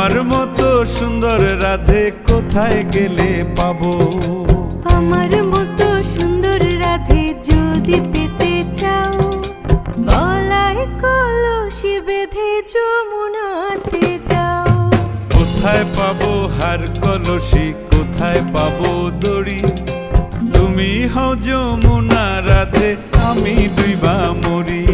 তোমার মতো সুন্দর রাধে কোথায় গেলে পাবো? আমার মতো সুন্দর রাধে যদি পেতে চাও, গলায় কলসি বেঁধে যমুনাতে যাও। কোথায় পাবো হার কলসি, কোথায় পাবো দড়ি? তুমি হও যমুনা রাধে, আমি ডুইবা মরি।